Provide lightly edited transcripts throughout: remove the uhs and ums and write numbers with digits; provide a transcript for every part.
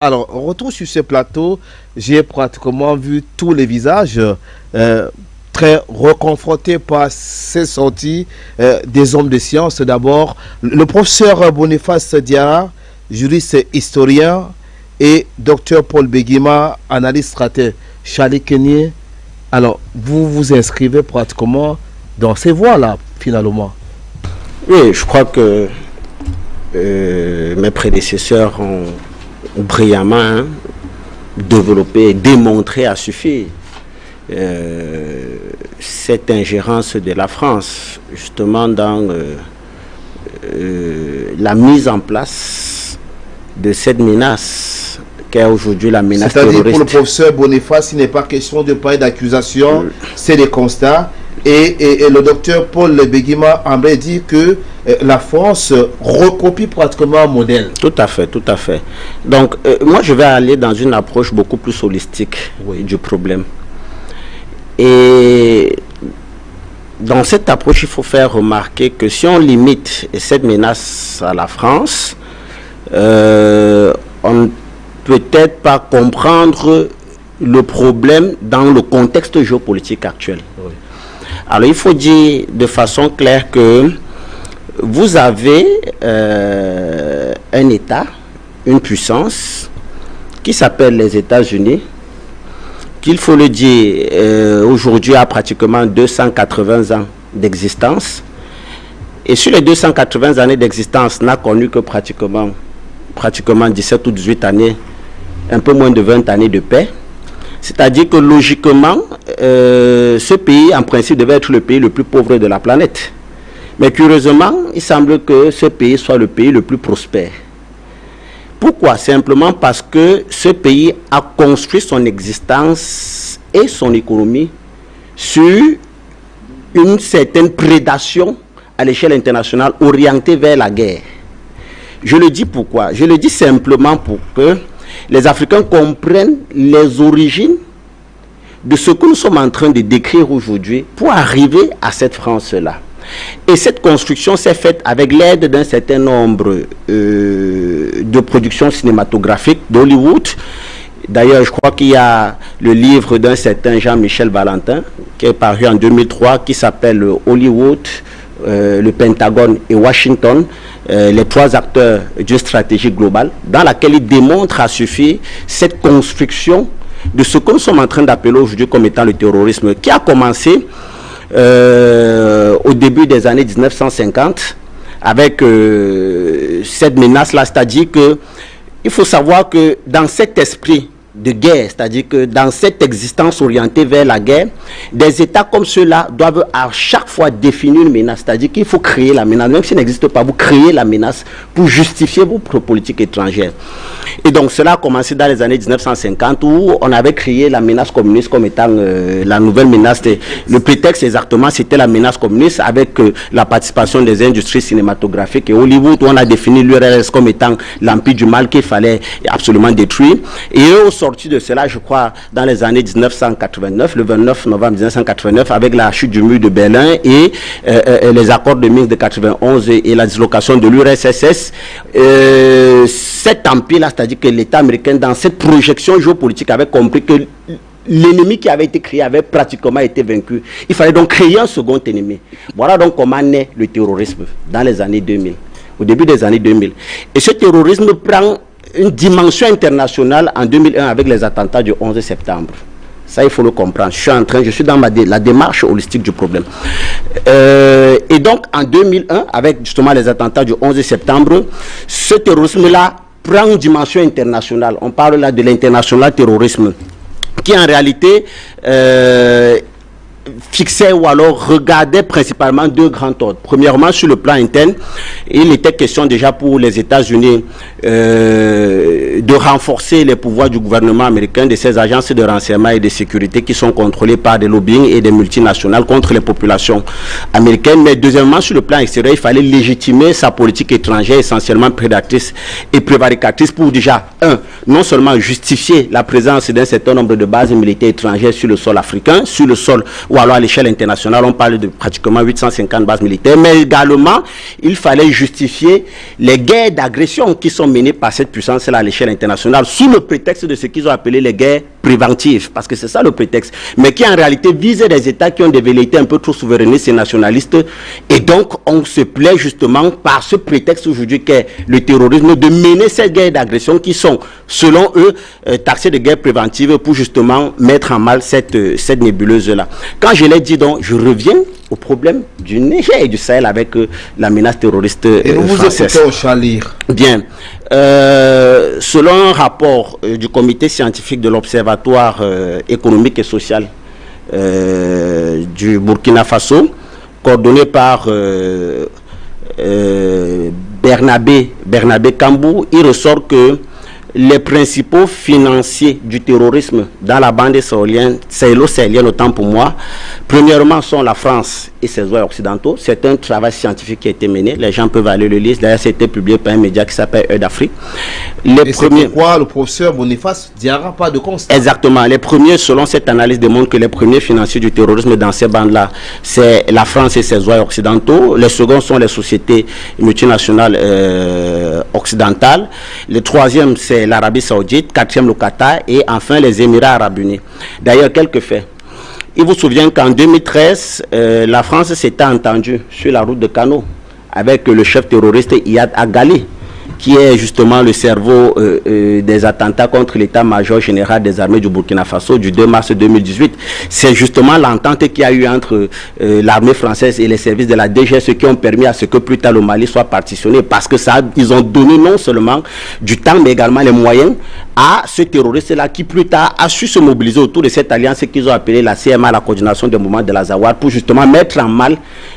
Alors, on retrouve sur ce plateau, j'ai pratiquement vu tous les visages très reconfortés par ces sorties des hommes de science. D'abord, le professeur Boniface Diarra, juriste historien, et docteur Paul Beguima, analyste stratège. Charlie Kenyé, alors, vous vous inscrivez pratiquement dans ces voies-là, finalement. Oui, je crois que mes prédécesseurs ont brillamment développé et démontré à suffire cette ingérence de la France justement dans la mise en place de cette menace qu'est aujourd'hui la menace terroriste. C'est-à-dire pour le professeur Boniface, il n'est pas question de parler d'accusation, c'est des constats. Et le docteur Paul Beguima aimerait dire que la France recopie pratiquement un modèle. Tout à fait, tout à fait. Donc, moi, je vais aller dans une approche beaucoup plus holistique du problème. Et dans cette approche, il faut faire remarquer que si on limite cette menace à la France, on ne peut peut-être pas comprendre le problème dans le contexte géopolitique actuel. Oui. Alors, il faut dire de façon claire que vous avez un État, une puissance, qui s'appelle les États-Unis, qu'il faut le dire, aujourd'hui a pratiquement 280 ans d'existence. Et sur les 280 années d'existence, n'a connu que pratiquement 17 ou 18 années, un peu moins de 20 années de paix. C'est-à-dire que logiquement, ce pays, en principe, devait être le pays le plus pauvre de la planète. Mais curieusement, il semble que ce pays soit le pays le plus prospère. Pourquoi? Simplement parce que ce pays a construit son existence et son économie sur une certaine prédation à l'échelle internationale orientée vers la guerre. Je le dis pourquoi? Je le dis simplement pour que les Africains comprennent les origines de ce que nous sommes en train de décrire aujourd'hui pour arriver à cette France-là. Et cette construction s'est faite avec l'aide d'un certain nombre de productions cinématographiques d'Hollywood. D'ailleurs, je crois qu'il y a le livre d'un certain Jean-Michel Valentin qui est paru en 2003 qui s'appelle Hollywood, le Pentagone et Washington, les trois acteurs d'une stratégie globale, dans laquelle il démontre à suffire cette construction de ce que nous sommes en train d'appeler aujourd'hui comme étant le terrorisme, qui a commencé au début des années 1950 avec cette menace-là, c'est-à-dire que il faut savoir que dans cet esprit de guerre, c'est-à-dire que dans cette existence orientée vers la guerre, des États comme ceux-là doivent à chaque fois définir une menace, c'est-à-dire qu'il faut créer la menace, même s'il n'existe pas, vous créez la menace pour justifier votre politique étrangère. Et donc cela a commencé dans les années 1950 où on avait créé la menace communiste comme étant la nouvelle menace. Le prétexte exactement c'était la menace communiste avec la participation des industries cinématographiques et Hollywood où on a défini l'URSS comme étant l'empire du mal qu'il fallait absolument détruire. Et eux au sorti de cela, je crois, dans les années 1989, le 29 novembre 1989, avec la chute du mur de Berlin et les accords de Minsk de 91 et la dislocation de l'URSS, cet empire-là, c'est-à-dire que l'État américain, dans cette projection géopolitique, avait compris que l'ennemi qui avait été créé avait pratiquement été vaincu. Il fallait donc créer un second ennemi. Voilà donc comment naît le terrorisme dans les années 2000, au début des années 2000. Et ce terrorisme prend une dimension internationale en 2001 avec les attentats du 11 septembre. Ça, il faut le comprendre. Je suis dans la démarche holistique du problème. Et donc, en 2001, avec justement les attentats du 11 septembre, ce terrorisme-là prend une dimension internationale. On parle là de l'international terrorisme, qui en réalité fixait ou alors regardait principalement deux grands ordres. Premièrement, sur le plan interne, il était question déjà pour les États-Unis de renforcer les pouvoirs du gouvernement américain, de ses agences de renseignement et de sécurité qui sont contrôlées par des lobbying et des multinationales contre les populations américaines. Mais deuxièmement, sur le plan extérieur, il fallait légitimer sa politique étrangère essentiellement prédatrice et prévaricatrice pour déjà, non seulement justifier la présence d'un certain nombre de bases militaires étrangères sur le sol africain, sur le sol ou alors à l'échelle internationale, on parle de pratiquement 850 bases militaires, mais également, il fallait justifier les guerres d'agression qui sont menées par cette puissance-là à l'échelle internationale, sous le prétexte de ce qu'ils ont appelé les guerres préventives, parce que c'est ça le prétexte, mais qui en réalité visaient des États qui ont des velléités un peu trop souverainistes et nationalistes, et donc on se plaît justement par ce prétexte aujourd'hui qu'est le terrorisme de mener ces guerres d'agression qui sont, selon eux, taxées de guerres préventives pour justement mettre en mal cette nébuleuse-là. Quand je l'ai dit, donc, je reviens au problème du Niger et du Sahel avec la menace terroriste et vous française. Vous écoutez au Chalir. Bien. Selon un rapport du comité scientifique de l'Observatoire économique et social du Burkina Faso, coordonné par Bernabé Kambou, il ressort que les principaux financiers du terrorisme dans la bande sahélo-sahélienne, autant pour moi, premièrement sont la France et ses voisins occidentaux. C'est un travail scientifique qui a été mené. Les gens peuvent aller le lire. D'ailleurs, c'était publié par un média qui s'appelle Heure d'Afrique. Et c'est pourquoi le professeur Boniface dira pas de constat. Exactement. Les premiers, selon cette analyse, démontrent que les premiers financiers du terrorisme dans ces bandes-là, c'est la France et ses voisins occidentaux. Les seconds sont les sociétés multinationales occidentales. Le troisième, c'est l'Arabie Saoudite. Quatrième, le Qatar. Et enfin, les Émirats Arabes Unis. D'ailleurs, quelques faits. Il vous souvient qu'en 2013, la France s'était entendue sur la route de Kano avec le chef terroriste Iyad Agali, qui est justement le cerveau des attentats contre l'état-major général des armées du Burkina Faso du 2 mars 2018. C'est justement l'entente qu'il y a eu entre l'armée française et les services de la DGSE qui ont permis à ce que plus tard le Mali soit partitionné, parce que ça, ils ont donné non seulement du temps, mais également les moyens à ce terroriste-là qui plus tard a su se mobiliser autour de cette alliance qu'ils ont appelée la CMA, la coordination des mouvements de l'Azawad, pour justement mettre en mal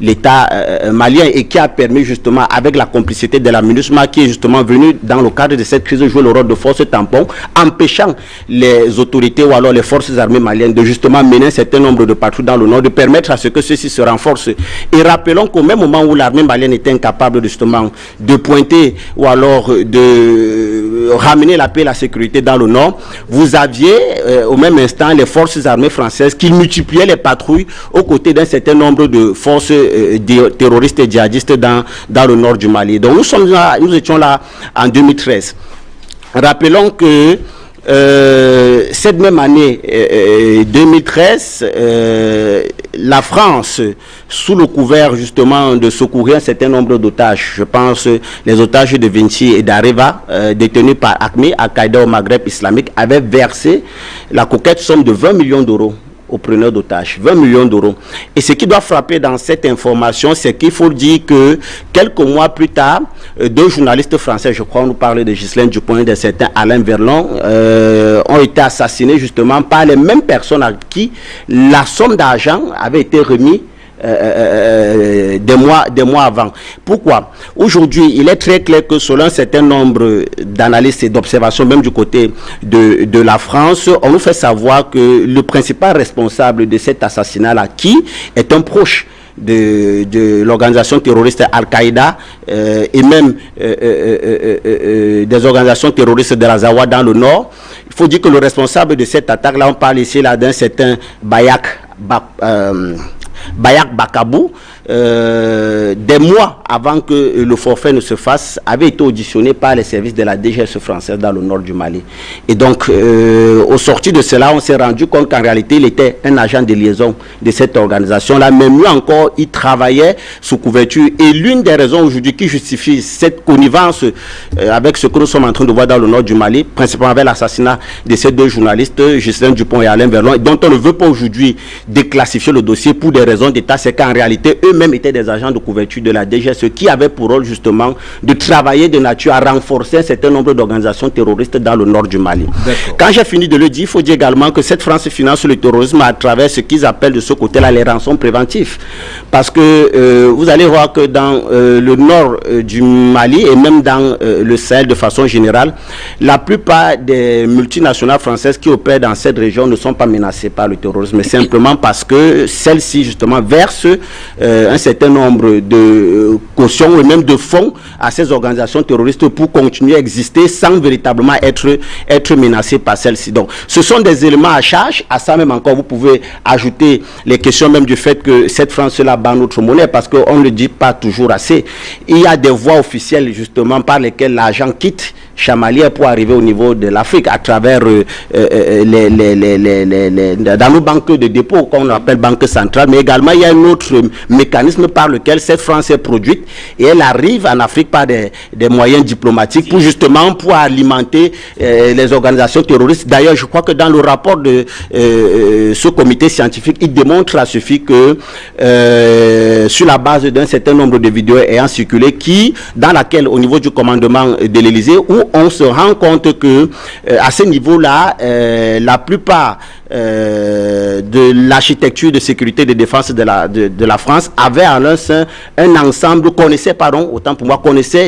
l'état malien, et qui a permis justement, avec la complicité de la MINUSMA, qui est justement venu dans le cadre de cette crise jouer le rôle de force tampon, empêchant les autorités ou alors les forces armées maliennes de justement mener un certain nombre de patrouilles dans le nord, de permettre à ce que ceux-ci se renforcent. Et rappelons qu'au même moment où l'armée malienne était incapable justement de pointer ou alors de ramener la paix et la sécurité dans le nord, vous aviez au même instant les forces armées françaises qui multipliaient les patrouilles aux côtés d'un certain nombre de forces terroristes et djihadistes dans le nord du Mali. Donc nous étions là en 2013. Rappelons que cette même année 2013, la France, sous le couvert justement de secourir un certain nombre d'otages, je pense les otages de Vinci et d'Areva, détenus par AQMI, Al-Qaïda au Maghreb islamique, avait versé la coquette somme de 20 millions d'euros aux preneurs d'otages, 20 millions d'euros. Et ce qui doit frapper dans cette information, c'est qu'il faut dire que quelques mois plus tard, deux journalistes français, je crois, on nous parlait de Ghislaine Dupont et de certains Alain Verlon, ont été assassinés justement par les mêmes personnes à qui la somme d'argent avait été remise des mois avant. Pourquoi? Aujourd'hui, il est très clair que selon un certain nombre d'analyses et d'observations, même du côté de la France, on nous fait savoir que le principal responsable de cet assassinat-là, qui est un proche de l'organisation terroriste Al-Qaïda et même des organisations terroristes de l'Azawad dans le nord, il faut dire que le responsable de cette attaque-là, on parle ici là d'un certain Bayak Bakabou, des mois avant que le forfait ne se fasse, avait été auditionné par les services de la DGSE française dans le nord du Mali. Et donc, au sorti de cela, on s'est rendu compte qu'en réalité, il était un agent de liaison de cette organisation-là. Mais mieux encore, il travaillait sous couverture. Et l'une des raisons aujourd'hui qui justifie cette connivence avec ce que nous sommes en train de voir dans le nord du Mali, principalement avec l'assassinat de ces deux journalistes, Ghislaine Dupont et Alain Verlon, dont on ne veut pas aujourd'hui déclassifier le dossier pour des raisons d'État, c'est qu'en réalité, eux-mêmes étaient des agents de couverture de la DGSE qui avaient pour rôle justement de travailler de nature à renforcer un certain nombre d'organisations terroristes dans le nord du Mali. Quand j'ai fini de le dire, il faut dire également que cette France finance le terrorisme à travers ce qu'ils appellent de ce côté-là les rançons préventives. Parce que vous allez voir que dans le nord du Mali et même dans le Sahel de façon générale, la plupart des multinationales françaises qui opèrent dans cette région ne sont pas menacées par le terrorisme, simplement parce que celles-ci justement versent un certain nombre de cautions et même de fonds à ces organisations terroristes pour continuer à exister sans véritablement être menacées par celles-ci. Donc, ce sont des éléments à charge. À ça même encore, vous pouvez ajouter les questions même du fait que cette France-là bat notre monnaie, parce qu'on ne le dit pas toujours assez. Il y a des voies officielles justement par lesquelles l'argent quitte Chamalières pour arriver au niveau de l'Afrique à travers dans nos banques de dépôt qu'on appelle banque centrale, mais également il y a un autre mécanisme par lequel cette France est produite et elle arrive en Afrique par des moyens diplomatiques pour justement pour alimenter les organisations terroristes. D'ailleurs, je crois que dans le rapport de ce comité scientifique, il démontre à suffit que sur la base d'un certain nombre de vidéos ayant circulé, dans laquelle au niveau du commandement de l'Élysée, où on se rend compte que à ce niveau-là, la plupart de l'architecture de sécurité et de défense de la France avait en un sein un ensemble, connaissait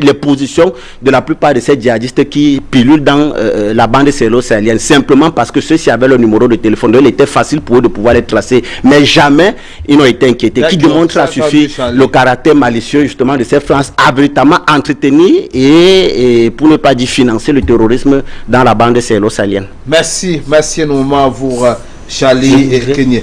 les positions de la plupart de ces djihadistes qui pilulent dans la bande sahélo-sahélienne, simplement parce que ceux-ci avaient le numéro de téléphone. Donc il était facile pour eux de pouvoir les tracer, mais jamais ils n'ont été inquiétés, qui démontre à suffit le caractère malicieux justement de cette France à véritablement entretenir et pour ne pas dire financer le terrorisme dans la bande sahélo-sahélienne. Merci énormément à vous, Charlie et Kenyé.